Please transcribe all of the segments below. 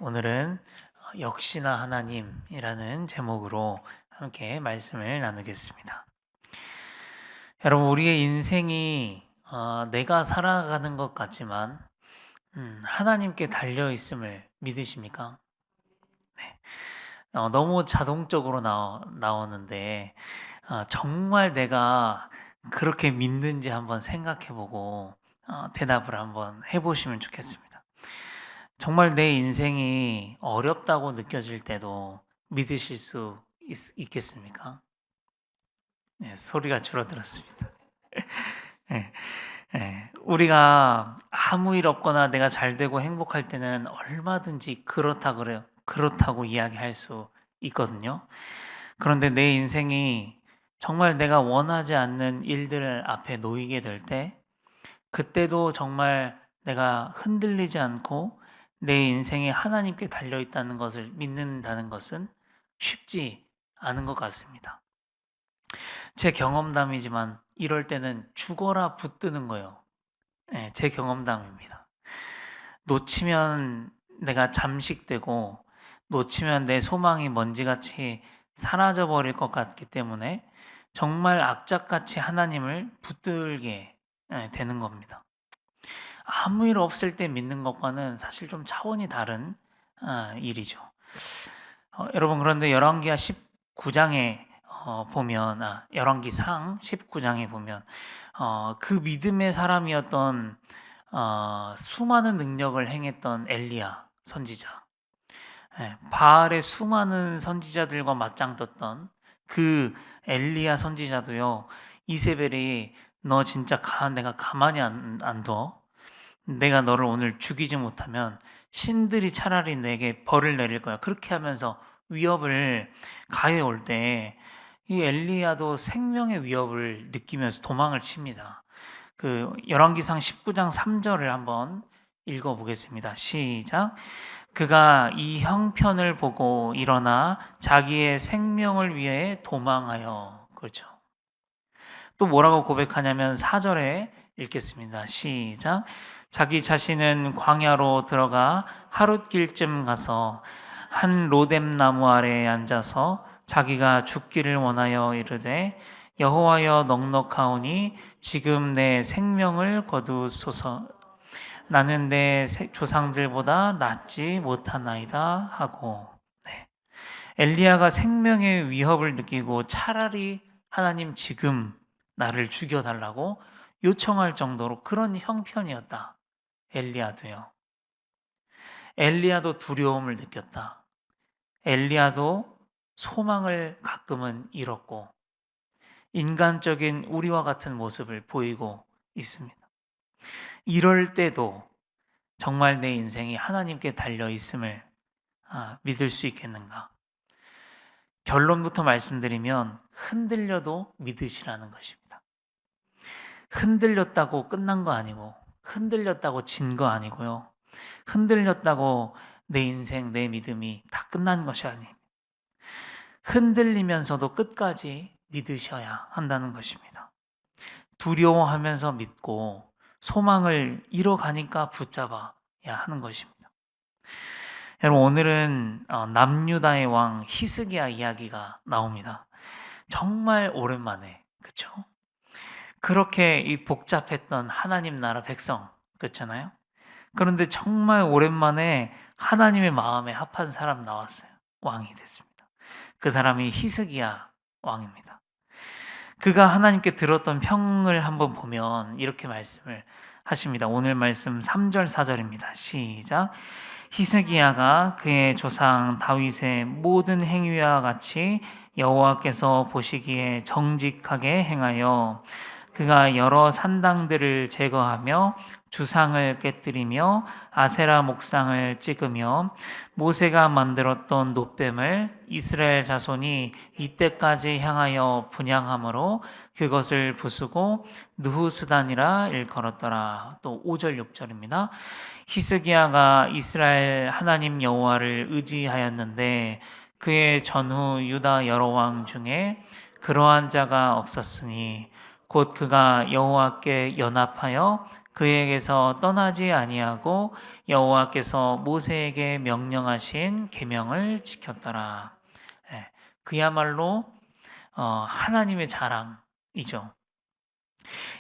오늘은 역시나 하나님이라는 제목으로 함께 말씀을 나누겠습니다. 여러분, 우리의 인생이 내가 살아가는 것 같지만 하나님께 달려 있음을 믿으십니까? 네. 너무 자동적으로 나오는데 정말 내가 그렇게 믿는지 한번 생각해보고 대답을 한번 해보시면 좋겠습니다. 정말 내 인생이 어렵다고 느껴질 때도 믿으실 수 있겠습니까? 네, 소리가 줄어들었습니다. 네, 네. 우리가 아무 일 없거나 내가 잘 되고 행복할 때는 얼마든지 그렇다 그래요. 그렇다고 이야기할 수 있거든요. 그런데 내 인생이 정말 내가 원하지 않는 일들 앞에 놓이게 될 때, 그때도 정말 내가 흔들리지 않고 내 인생이 하나님께 달려 있다는 것을 믿는다는 것은 쉽지 않은 것 같습니다. 제 경험담이지만 이럴 때는 죽어라 붙드는 거예요. 네, 제 경험담입니다. 놓치면 내가 잠식되고 놓치면 내 소망이 먼지같이 사라져 버릴 것 같기 때문에 정말 악착같이 하나님을 붙들게 되는 겁니다. 아무 일 없을 때 믿는 것과는 사실 좀 차원이 다른 일이죠. 여러분, 그런데 열왕기하 19장에 보면 열왕기상 19장에 보면 그 믿음의 사람이었던 수많은 능력을 행했던 엘리야 선지자, 바알의 수많은 선지자들과 맞짱 떴던 그 엘리야 선지자도요, 이세벨이 너 진짜 내가 가만히 안 둬. 내가 너를 오늘 죽이지 못하면 신들이 차라리 내게 벌을 내릴 거야. 그렇게 하면서 위협을 가해올 때 이 엘리야도 생명의 위협을 느끼면서 도망을 칩니다. 그 열왕기상 19장 3절을 한번 읽어보겠습니다. 시작. 그가 이 형편을 보고 일어나 자기의 생명을 위해 도망하여. 그렇죠. 또 뭐라고 고백하냐면 4절에 읽겠습니다. 시작. 자기 자신은 광야로 들어가 하룻길쯤 가서 한 로뎀 나무 아래에 앉아서 자기가 죽기를 원하여 이르되 여호와여 넉넉하오니 지금 내 생명을 거두소서. 나는 내 조상들보다 낫지 못하나이다 하고. 네. 엘리야가 생명의 위협을 느끼고 차라리 하나님 지금 나를 죽여달라고 요청할 정도로 그런 형편이었다. 엘리야도요. 엘리야도 두려움을 느꼈다. 엘리야도 소망을 가끔은 잃었고 인간적인 우리와 같은 모습을 보이고 있습니다. 이럴 때도 정말 내 인생이 하나님께 달려 있음을 믿을 수 있겠는가? 결론부터 말씀드리면 흔들려도 믿으시라는 것입니다. 흔들렸다고 끝난 거 아니고 흔들렸다고 진 거 아니고요. 흔들렸다고 내 인생, 내 믿음이 다 끝난 것이 아닙니다. 흔들리면서도 끝까지 믿으셔야 한다는 것입니다. 두려워하면서 믿고 소망을 잃어가니까 붙잡아야 하는 것입니다. 여러분, 오늘은 남유다의 왕 히스기야 이야기가 나옵니다. 정말 오랜만에, 그렇죠? 그렇게 이 복잡했던 하나님 나라 백성, 그렇잖아요? 그런데 정말 오랜만에 하나님의 마음에 합한 사람 나왔어요. 왕이 됐습니다. 그 사람이 히스기야 왕입니다. 그가 하나님께 들었던 평을 한번 보면 이렇게 말씀을 하십니다. 오늘 말씀 3절 4절입니다. 시작. 히스기야가 그의 조상 다윗의 모든 행위와 같이 여호와께서 보시기에 정직하게 행하여 그가 여러 산당들을 제거하며 주상을 깨뜨리며 아세라 목상을 찍으며 모세가 만들었던 놋뱀을 이스라엘 자손이 이때까지 향하여 분향함으로 그것을 부수고 느후스단이라 일컬었더라. 또 5절 6절입니다. 히스기야가 이스라엘 하나님 여호와를 의지하였는데 그의 전후 유다 여러 왕 중에 그러한 자가 없었으니 곧 그가 여호와께 연합하여 그에게서 떠나지 아니하고 여호와께서 모세에게 명령하신 계명을 지켰더라. 예, 그야말로 하나님의 자랑이죠.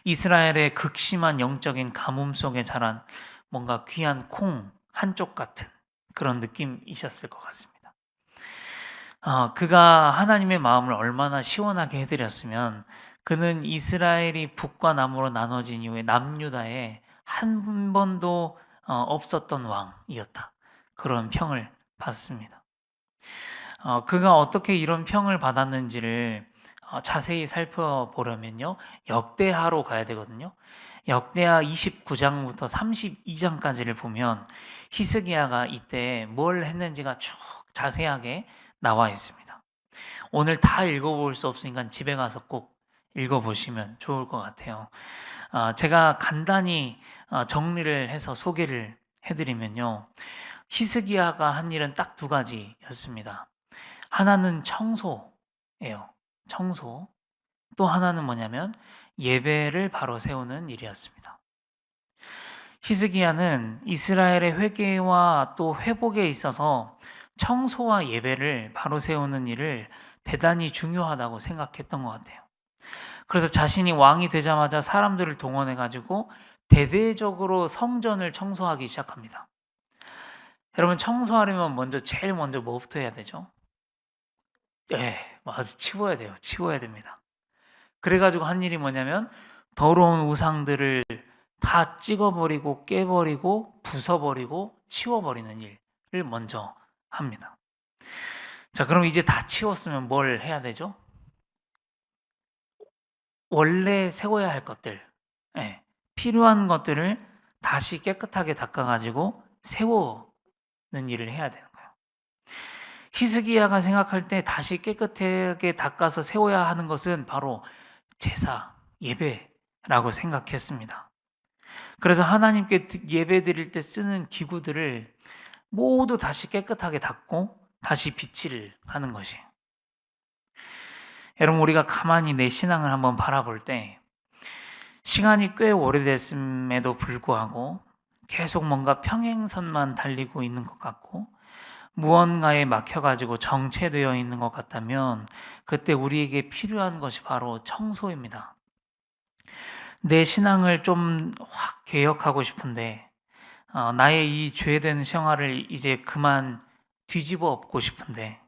이스라엘의 극심한 영적인 가뭄 속에 자란 뭔가 귀한 콩 한쪽 같은 그런 느낌이셨을 것 같습니다. 그가 하나님의 마음을 얼마나 시원하게 해드렸으면 그는 이스라엘이 북과 남으로 나눠진 이후에 남유다에 한 번도 없었던 왕이었다. 그런 평을 받습니다. 그가 어떻게 이런 평을 받았는지를 자세히 살펴보려면요. 역대하로 가야 되거든요. 역대하 29장부터 32장까지를 보면 히스기야가 이때 뭘 했는지가 쭉 자세하게 나와 있습니다. 오늘 다 읽어볼 수 없으니까 집에 가서 꼭 읽어보시면 좋을 것 같아요. 제가 간단히 정리를 해서 소개를 해드리면요. 히스기야가 한 일은 딱 두 가지였습니다. 하나는 청소예요. 청소. 또 하나는 뭐냐면 예배를 바로 세우는 일이었습니다. 히스기야는 이스라엘의 회개와 또 회복에 있어서 청소와 예배를 바로 세우는 일을 대단히 중요하다고 생각했던 것 같아요. 그래서 자신이 왕이 되자마자 사람들을 동원해 가지고 대대적으로 성전을 청소하기 시작합니다. 여러분 청소하려면 제일 먼저 뭐부터 해야 되죠? 네, 맞아. 치워야 돼요. 치워야 됩니다. 그래가지고 한 일이 뭐냐면 더러운 우상들을 다 찍어버리고 깨버리고 부숴버리고 치워버리는 일을 먼저 합니다. 자, 그럼 이제 다 치웠으면 뭘 해야 되죠? 원래 세워야 할 것들, 예, 필요한 것들을 다시 깨끗하게 닦아가지고 세우는 일을 해야 되는 거예요. 히스기야가 생각할 때 다시 깨끗하게 닦아서 세워야 하는 것은 바로 제사, 예배라고 생각했습니다. 그래서 하나님께 예배 드릴 때 쓰는 기구들을 모두 다시 깨끗하게 닦고 다시 비치를 하는 것이에요. 여러분, 우리가 가만히 내 신앙을 한번 바라볼 때 시간이 꽤 오래됐음에도 불구하고 계속 뭔가 평행선만 달리고 있는 것 같고 무언가에 막혀가지고 정체되어 있는 것 같다면 그때 우리에게 필요한 것이 바로 청소입니다. 내 신앙을 좀 확 개혁하고 싶은데 나의 이 죄된 생활을 이제 그만 뒤집어 엎고 싶은데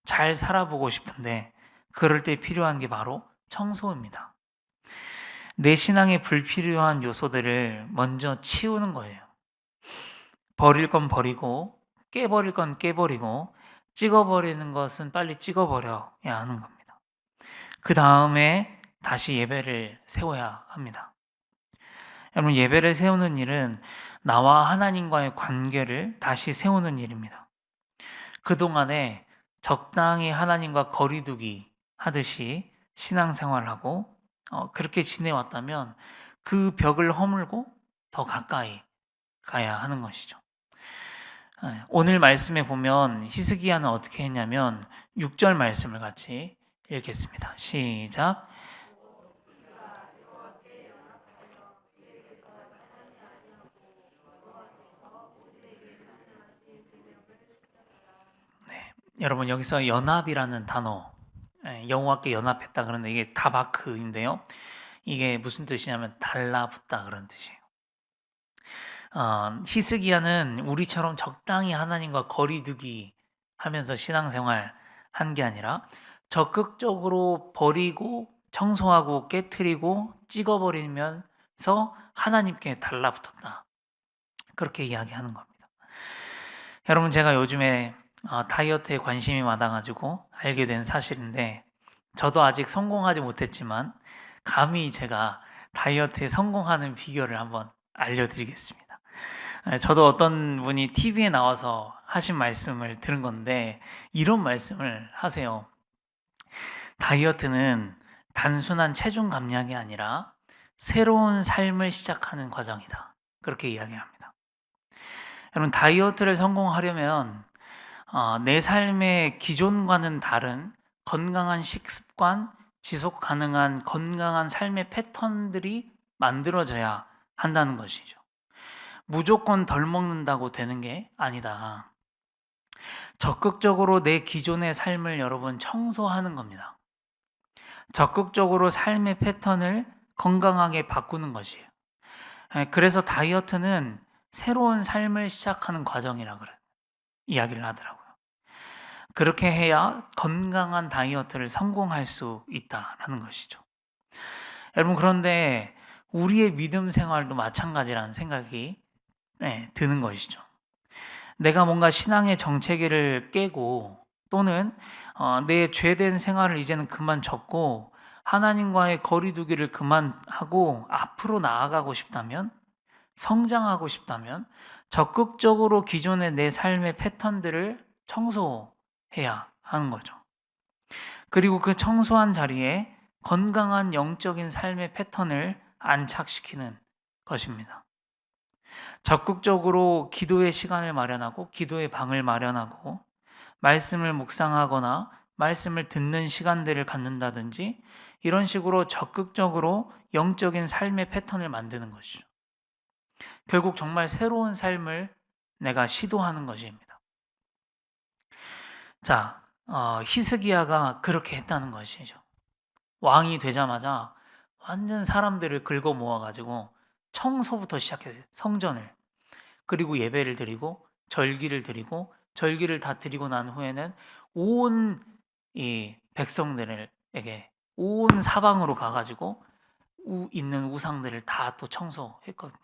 잘 살아보고 싶은데 그럴 때 필요한 게 바로 청소입니다. 내 신앙에 불필요한 요소들을 먼저 치우는 거예요. 버릴 건 버리고 깨버릴 건 깨버리고 찍어버리는 것은 빨리 찍어버려야 하는 겁니다. 그 다음에 다시 예배를 세워야 합니다. 여러분, 예배를 세우는 일은 나와 하나님과의 관계를 다시 세우는 일입니다. 그동안에 적당히 하나님과 거리두기 하듯이 신앙생활하고 그렇게 지내왔다면 그 벽을 허물고 더 가까이 가야 하는 것이죠. 오늘 말씀에 보면 히스기야는 어떻게 했냐면 6절 말씀을 같이 읽겠습니다. 시작. 네, 여러분 여기서 연합이라는 단어, 여호와께 연합했다 그러는데 이게 다바크인데요. 이게 무슨 뜻이냐면 달라붙다 그런 뜻이에요. 히스기야는 우리처럼 적당히 하나님과 거리두기 하면서 신앙생활 한 게 아니라 적극적으로 버리고 청소하고 깨트리고 찍어버리면서 하나님께 달라붙었다. 그렇게 이야기하는 겁니다. 여러분 제가 요즘에 다이어트에 관심이 많아가지고 알게 된 사실인데 저도 아직 성공하지 못했지만 감히 제가 다이어트에 성공하는 비결을 한번 알려드리겠습니다. 저도 어떤 분이 TV에 나와서 하신 말씀을 들은 건데 이런 말씀을 하세요. 다이어트는 단순한 체중 감량이 아니라 새로운 삶을 시작하는 과정이다. 그렇게 이야기합니다. 여러분 다이어트를 성공하려면 내 삶의 기존과는 다른 건강한 식습관, 지속 가능한 건강한 삶의 패턴들이 만들어져야 한다는 것이죠. 무조건 덜 먹는다고 되는 게 아니다. 적극적으로 내 기존의 삶을 여러분 청소하는 겁니다. 적극적으로 삶의 패턴을 건강하게 바꾸는 것이에요. 그래서 다이어트는 새로운 삶을 시작하는 과정이라 그래 이야기를 하더라고요. 그렇게 해야 건강한 다이어트를 성공할 수 있다라는 것이죠. 여러분, 그런데 우리의 믿음 생활도 마찬가지라는 생각이 드는 것이죠. 내가 뭔가 신앙의 정체기를 깨고 또는 내 죄된 생활을 이제는 그만 접고 하나님과의 거리두기를 그만하고 앞으로 나아가고 싶다면, 성장하고 싶다면 적극적으로 기존의 내 삶의 패턴들을 청소해야 하는 거죠. 그리고 그 청소한 자리에 건강한 영적인 삶의 패턴을 안착시키는 것입니다. 적극적으로 기도의 시간을 마련하고 기도의 방을 마련하고 말씀을 묵상하거나 말씀을 듣는 시간들을 갖는다든지 이런 식으로 적극적으로 영적인 삶의 패턴을 만드는 것이죠. 결국 정말 새로운 삶을 내가 시도하는 것입니다. 자, 히스기야가 그렇게 했다는 것이죠. 왕이 되자마자 완전 사람들을 긁어 모아가지고 청소부터 시작해서 성전을, 그리고 예배를 드리고 절기를 드리고, 절기를 다 드리고 난 후에는 온 이 백성들에게 온 사방으로 가가지고 있는 우상들을 다 또 청소했거든요.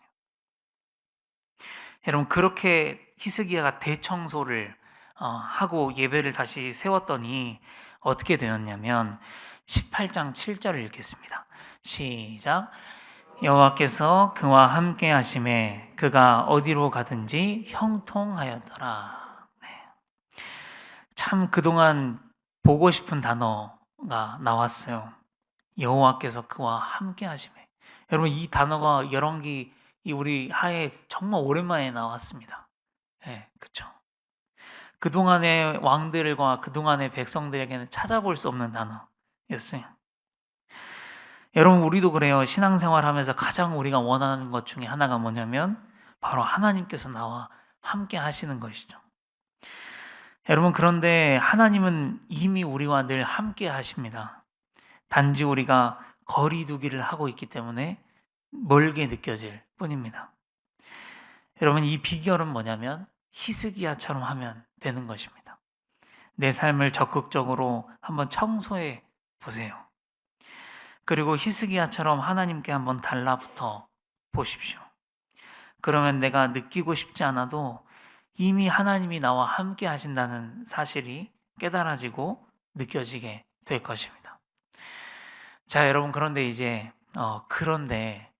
여러분, 그렇게 히스기야가 대청소를 하고 예배를 다시 세웠더니 어떻게 되었냐면 18장 7절을 읽겠습니다. 시작. 여호와께서 그와 함께 하심에 그가 어디로 가든지 형통하였더라. 네. 참 그동안 보고 싶은 단어가 나왔어요. 여호와께서 그와 함께 하심에. 여러분, 이 단어가 열왕기 우리 하에 정말 오랜만에 나왔습니다. 네, 그렇죠. 그동안의 왕들과 그동안의 백성들에게는 찾아볼 수 없는 단어였어요. 여러분, 우리도 그래요. 신앙생활 하면서 가장 우리가 원하는 것 중에 하나가 뭐냐면 바로 하나님께서 나와 함께 하시는 것이죠. 여러분, 그런데 하나님은 이미 우리와 늘 함께 하십니다. 단지 우리가 거리두기를 하고 있기 때문에 멀게 느껴질 뿐입니다. 여러분, 이 비결은 뭐냐면 히스기야처럼 하면 되는 것입니다. 내 삶을 적극적으로 한번 청소해 보세요. 그리고 히스기야처럼 하나님께 한번 달라붙어 보십시오. 그러면 내가 느끼고 싶지 않아도 이미 하나님이 나와 함께 하신다는 사실이 깨달아지고 느껴지게 될 것입니다. 자, 여러분, 그런데 이제 그런데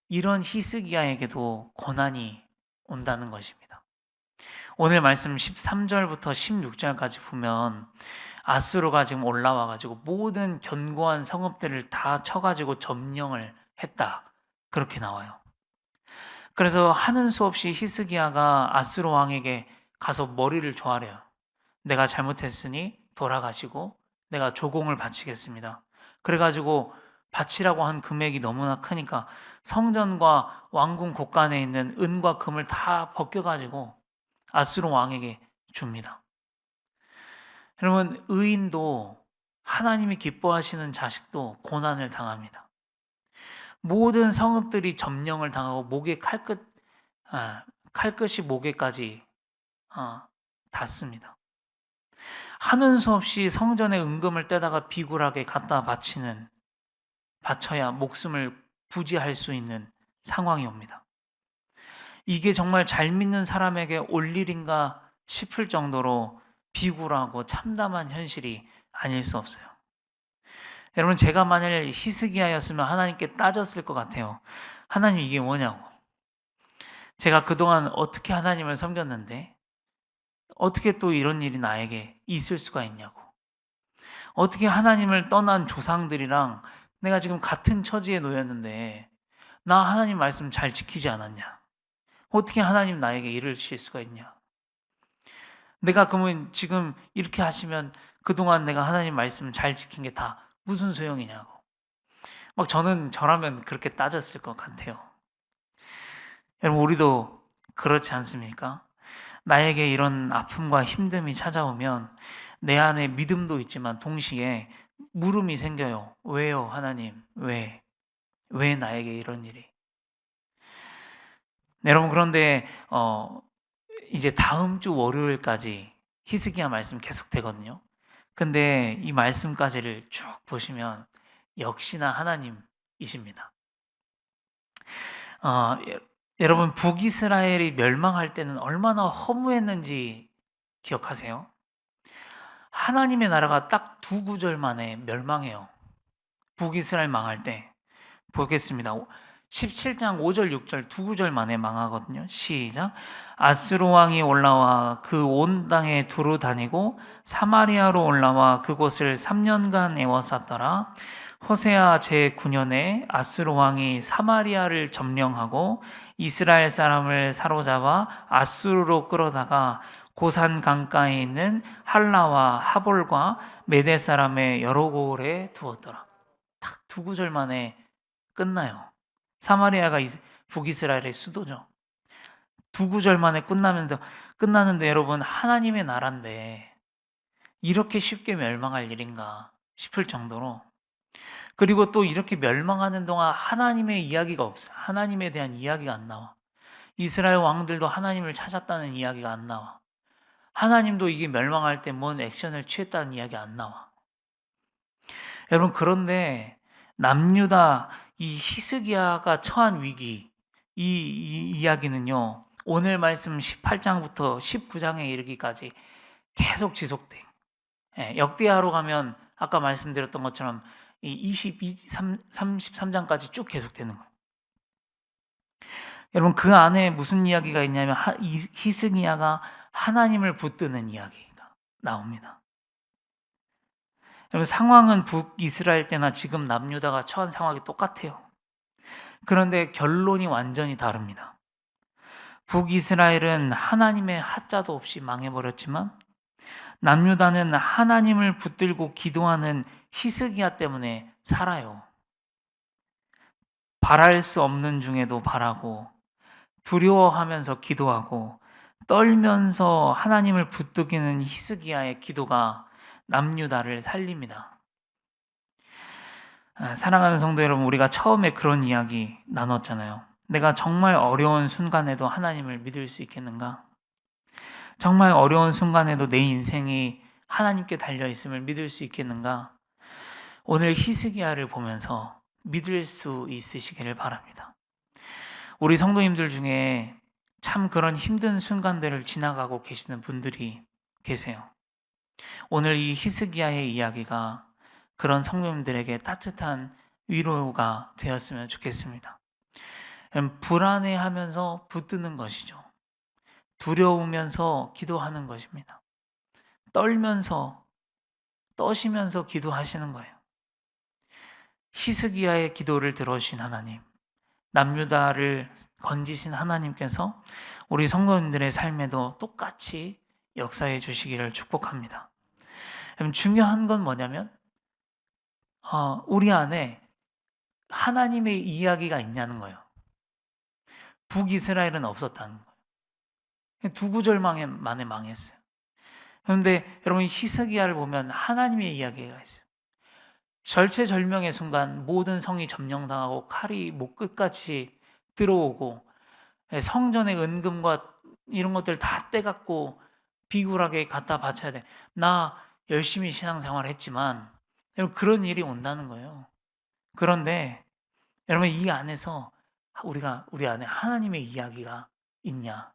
이런 히스기야에게도 고난이 온다는 것입니다. 오늘 말씀 13절부터 16절까지 보면 아수르가 지금 올라와 가지고 모든 견고한 성읍들을 다 쳐가지고 점령을 했다, 그렇게 나와요. 그래서 하는 수 없이 히스기야가 아수르 왕에게 가서 머리를 조아려요. 내가 잘못했으니 돌아가시고 내가 조공을 바치겠습니다. 그래가지고 바치라고 한 금액이 너무나 크니까 성전과 왕궁 곳간에 있는 은과 금을 다 벗겨가지고 아수르 왕에게 줍니다. 여러분, 의인도 하나님이 기뻐하시는 자식도 고난을 당합니다. 모든 성읍들이 점령을 당하고 목에 칼끝이 목에까지 닿습니다. 하는 수 없이 성전에 은금을 떼다가 비굴하게 갖다 바쳐야 목숨을 부지할 수 있는 상황이 옵니다. 이게 정말 잘 믿는 사람에게 올 일인가 싶을 정도로 비굴하고 참담한 현실이 아닐 수 없어요. 여러분, 제가 만약 히스기야였으면 하나님께 따졌을 것 같아요. 하나님, 이게 뭐냐고. 제가 그동안 어떻게 하나님을 섬겼는데 어떻게 또 이런 일이 나에게 있을 수가 있냐고. 어떻게 하나님을 떠난 조상들이랑 내가 지금 같은 처지에 놓였는데 나 하나님 말씀 잘 지키지 않았냐. 어떻게 하나님 나에게 이러실 수가 있냐. 내가 그러면 지금 이렇게 하시면 그동안 내가 하나님 말씀 잘 지킨 게 다 무슨 소용이냐고. 막 저라면 그렇게 따졌을 것 같아요. 여러분, 우리도 그렇지 않습니까? 나에게 이런 아픔과 힘듦이 찾아오면 내 안에 믿음도 있지만 동시에 물음이 생겨요. 왜요, 하나님? 왜? 왜 나에게 이런 일이? 네, 여러분, 그런데 이제 다음 주 월요일까지 히스기야 말씀 계속 되거든요. 근데 이 말씀까지를 쭉 보시면 역시나 하나님이십니다. 예, 여러분, 북이스라엘이 멸망할 때는 얼마나 허무했는지 기억하세요? 하나님의 나라가 딱 두 구절 만에 멸망해요. 북이스라엘 망할 때 보겠습니다. 17장 5절 6절 두 구절 만에 망하거든요. 시작. 아수르 왕이 올라와 그 온 땅에 두루 다니고 사마리아로 올라와 그곳을 3년간 에워쌌더라. 호세아 제9년에 아수르 왕이 사마리아를 점령하고 이스라엘 사람을 사로잡아 아수르로 끌어다가 고산 강가에 있는 할라와 하볼과 메대 사람의 여러 고을에 두었더라. 딱 두 구절 만에 끝나요. 사마리아가 북이스라엘의 수도죠. 두 구절 만에 끝나는데 여러분, 하나님의 나라인데 이렇게 쉽게 멸망할 일인가 싶을 정도로, 그리고 또 이렇게 멸망하는 동안 하나님의 이야기가 없어요. 하나님에 대한 이야기가 안 나와. 이스라엘 왕들도 하나님을 찾았다는 이야기가 안 나와. 하나님도 이게 멸망할 때 뭔 액션을 취했다는 이야기 안 나와. 여러분, 그런데 남유다 이 히스기야가 처한 위기, 이 이야기는요, 오늘 말씀 18장부터 19장에 이르기까지 계속 지속돼. 예, 역대하로 가면 아까 말씀드렸던 것처럼 이 33장까지 쭉 계속되는 거예요. 여러분, 그 안에 무슨 이야기가 있냐면 히스기야가 하나님을 붙드는 이야기가 나옵니다. 여러분, 상황은 북이스라엘 때나 지금 남유다가 처한 상황이 똑같아요. 그런데 결론이 완전히 다릅니다. 북이스라엘은 하나님의 하자도 없이 망해버렸지만 남유다는 하나님을 붙들고 기도하는 히스기야 때문에 살아요. 바랄 수 없는 중에도 바라고, 두려워하면서 기도하고, 떨면서 하나님을 붙들기는 히스기야의 기도가 남유다를 살립니다. 사랑하는 성도 여러분, 우리가 처음에 그런 이야기 나눴잖아요. 내가 정말 어려운 순간에도 하나님을 믿을 수 있겠는가? 정말 어려운 순간에도 내 인생이 하나님께 달려있음을 믿을 수 있겠는가? 오늘 히스기야를 보면서 믿을 수 있으시기를 바랍니다. 우리 성도님들 중에 참 그런 힘든 순간들을 지나가고 계시는 분들이 계세요. 오늘 이 히스기야의 이야기가 그런 성도님들에게 따뜻한 위로가 되었으면 좋겠습니다. 불안해하면서 붙드는 것이죠. 두려우면서 기도하는 것입니다. 떠시면서 기도하시는 거예요. 히스기야의 기도를 들어주신 하나님, 남유다를 건지신 하나님께서 우리 성도님들의 삶에도 똑같이 역사해 주시기를 축복합니다. 중요한 건 뭐냐면 우리 안에 하나님의 이야기가 있냐는 거예요. 북이스라엘은 없었다는 거예요. 두 구절 만에 망했어요. 그런데 여러분, 히스기야를 보면 하나님의 이야기가 있어요. 절체절명의 순간 모든 성이 점령당하고 칼이 목 끝까지 들어오고 성전의 은금과 이런 것들 다 떼갖고 비굴하게 갖다 바쳐야 돼. 나 열심히 신앙생활 했지만 여러분, 그런 일이 온다는 거예요. 그런데 여러분, 이 안에서 우리 안에 하나님의 이야기가 있냐?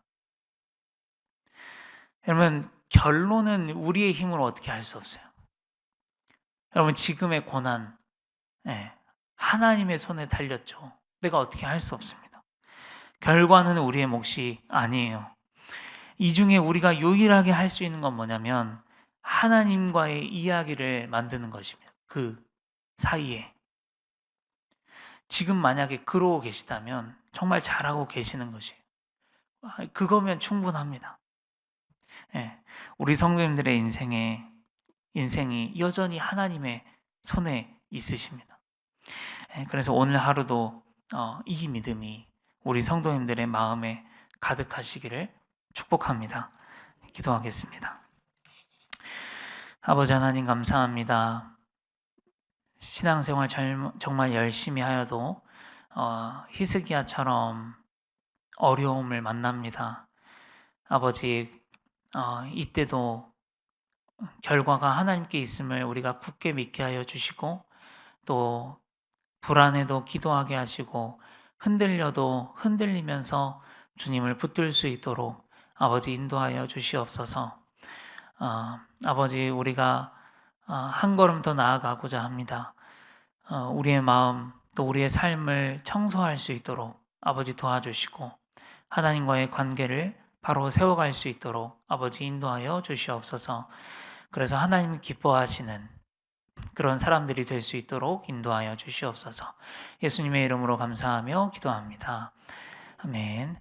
여러분, 결론은 우리의 힘으로 어떻게 할 수 없어요. 여러분, 지금의 고난, 하나님의 손에 달렸죠. 내가 어떻게 할 수 없습니다. 결과는 우리의 몫이 아니에요. 이 중에 우리가 유일하게 할 수 있는 건 뭐냐면 하나님과의 이야기를 만드는 것입니다. 그 사이에. 지금 만약에 그러고 계시다면 정말 잘하고 계시는 것이에요. 그거면 충분합니다. 우리 성도님들의 인생이 여전히 하나님의 손에 있으십니다. 그래서 오늘 하루도 이 믿음이 우리 성도님들의 마음에 가득하시기를 축복합니다. 기도하겠습니다. 아버지 하나님 감사합니다. 신앙생활 정말 열심히 하여도 히스기야처럼 어려움을 만납니다. 아버지, 이때도 결과가 하나님께 있음을 우리가 굳게 믿게 하여 주시고, 또 불안해도 기도하게 하시고, 흔들려도 흔들리면서 주님을 붙들 수 있도록 아버지 인도하여 주시옵소서. 아버지, 우리가 한 걸음 더 나아가고자 합니다. 우리의 마음 또 우리의 삶을 청소할 수 있도록 아버지 도와주시고, 하나님과의 관계를 바로 세워갈 수 있도록 아버지 인도하여 주시옵소서. 그래서 하나님 기뻐하시는 그런 사람들이 될 수 있도록 인도하여 주시옵소서. 예수님의 이름으로 감사하며 기도합니다. 아멘.